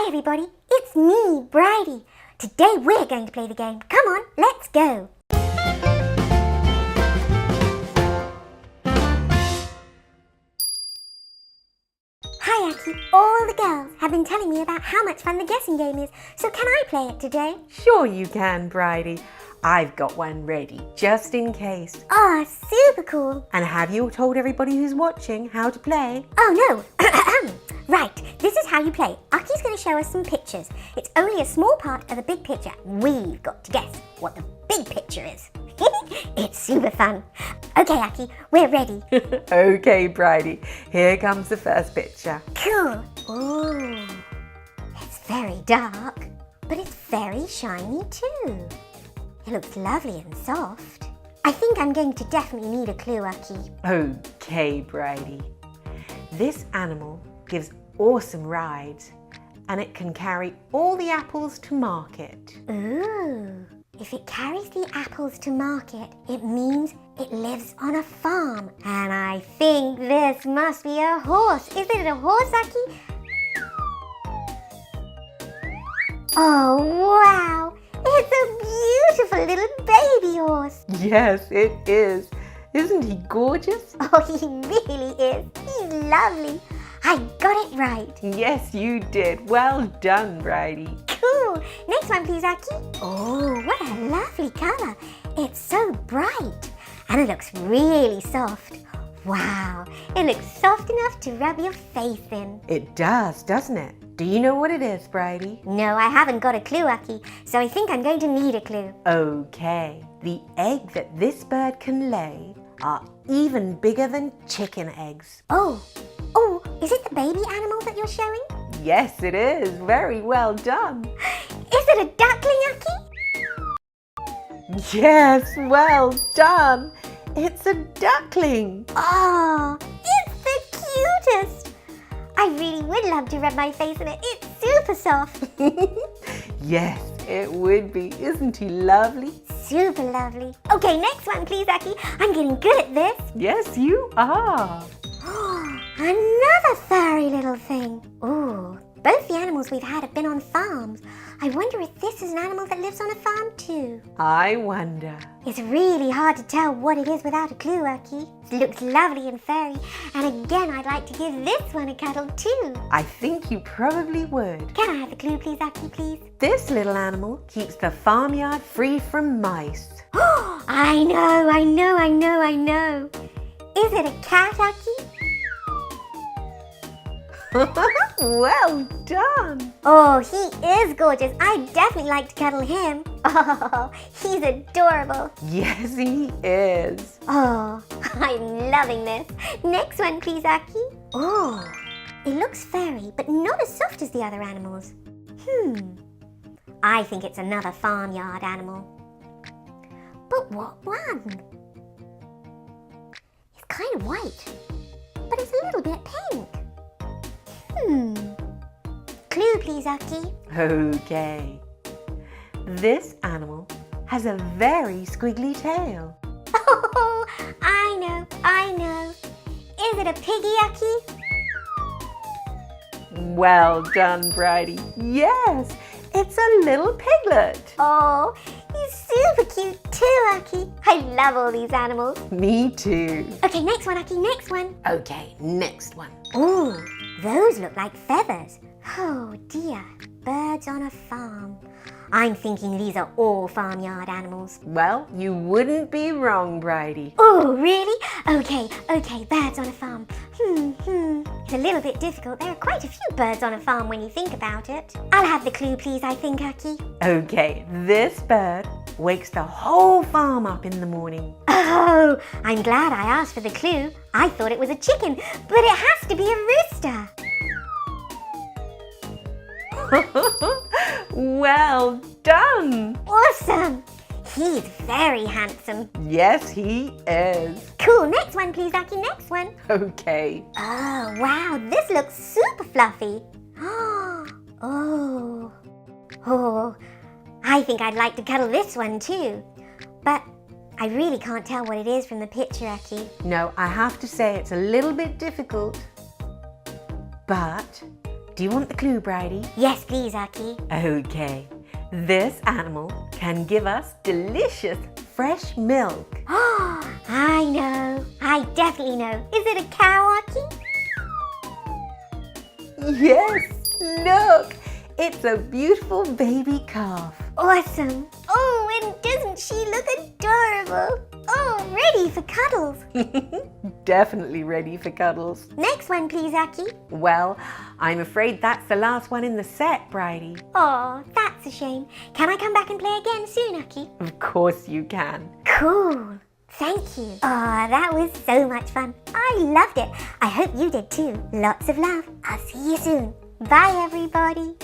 Hi everybody, it's me, Bridie. Today we're going to play the game. Come on, let's go. Hi Aki, all the girls have been telling me about how much fun the guessing game is, so can I play it today? Sure you can, Bridie. I've got one ready, just in case. Oh, super cool. And have you told everybody who's watching how to play? Oh no. Right, this is how you play. Aki's going to show us some pictures. It's only a small part of the big picture. We've got to guess what the big picture is. It's super fun. Okay, Aki, we're ready. Okay, Bridie. Here comes the first picture. Cool. Ooh, it's very dark, but it's very shiny too. It looks lovely and soft. I think I'm going to definitely need a clue, Aki. Okay, Bridie. This animal gives awesome rides, and it can carry all the apples to market. Ooh, if it carries the apples to market, it means it lives on a farm. And I think this must be a horse. Is it a horse, Aki? Oh, wow! It's a beautiful little baby horse. Yes, it is. Isn't he gorgeous? Oh, he really is. He's lovely. I got it right. Yes, you did. Well done, Bridie. Cool. Next one, please, Aki. Oh, what a lovely colour. It's so bright. And it looks really soft. Wow. It looks soft enough to rub your face in. It does, doesn't it? Do you know what it is, Bridie? No, I haven't got a clue, Aki. So I think I'm going to need a clue. Okay. The egg that this bird can lay are even bigger than chicken eggs. Oh, is it the baby animal that you're showing? Yes, it is. Very well done. Is it a duckling, Aki? Yes, well done. It's a duckling. Oh, it's the cutest. I really would love to rub my face in it. It's super soft. Yes, it would be. Isn't he lovely? Super lovely. Okay, next one, please, Aki. I'm getting good at this. Yes, you are. Another furry little thing. Ooh, both the animals we've had have been on farms. I wonder if this is an animal that lives on a farm too. I wonder. It's really hard to tell what it is without a clue, Aki. It looks lovely and furry. And again, I'd like to give this one a cuddle too. I think you probably would. Can I have the clue, please, Aki, please? This little animal keeps the farmyard free from mice. I know. Is it a cat, Aki? Well done. Oh, he is gorgeous. I'd definitely like to cuddle him. Oh, he's adorable. Yes, he is. Oh, I'm loving this. Next one, please, Aki. Oh, it looks furry, but not as soft as the other animals. I think it's another farmyard animal. But what one? It's kind of white, but it's a little bit pink. Clue, please, Aki. Okay. This animal has a very squiggly tail. Oh, I know. Is it a piggy, Aki? Well done, Bridie. Yes, it's a little piglet. Oh, he's super cute too, Aki. I love all these animals. Me too. Okay, next one, Aki, next one. Okay, next one. Ooh, those look like feathers. Oh dear, birds on a farm. I'm thinking these are all farmyard animals. Well, you wouldn't be wrong, Bridie. Oh, really? Okay, birds on a farm. It's a little bit difficult. There are quite a few birds on a farm when you think about it. I'll have the clue, please, I think, Aki. Okay, this bird wakes the whole farm up in the morning. Oh, I'm glad I asked for the clue. I thought it was a chicken, but it has to be a rooster. Well done! Awesome! He's very handsome. Yes, he is. Cool, next one please, Aki, next one. Okay. Oh, wow, this looks super fluffy. Oh, I think I'd like to cuddle this one too. But I really can't tell what it is from the picture, Aki. No, I have to say it's a little bit difficult. But Do you want the clue, Bridie? Yes, please, Aki. Okay. This animal can give us delicious fresh milk. Oh, I know. I definitely know. Is it a cow, Aki? Yes, look, it's a beautiful baby calf. Awesome. Oh, and doesn't she look adorable? Oh, ready for cuddles. Definitely ready for cuddles. Next one, please, Aki. Well, I'm afraid that's the last one in the set, Bridie. Oh, that's a shame. Can I come back and play again soon, Aki? Of course you can. Cool. Thank you. Oh, that was so much fun. I loved it. I hope you did too. Lots of love. I'll see you soon. Bye, everybody.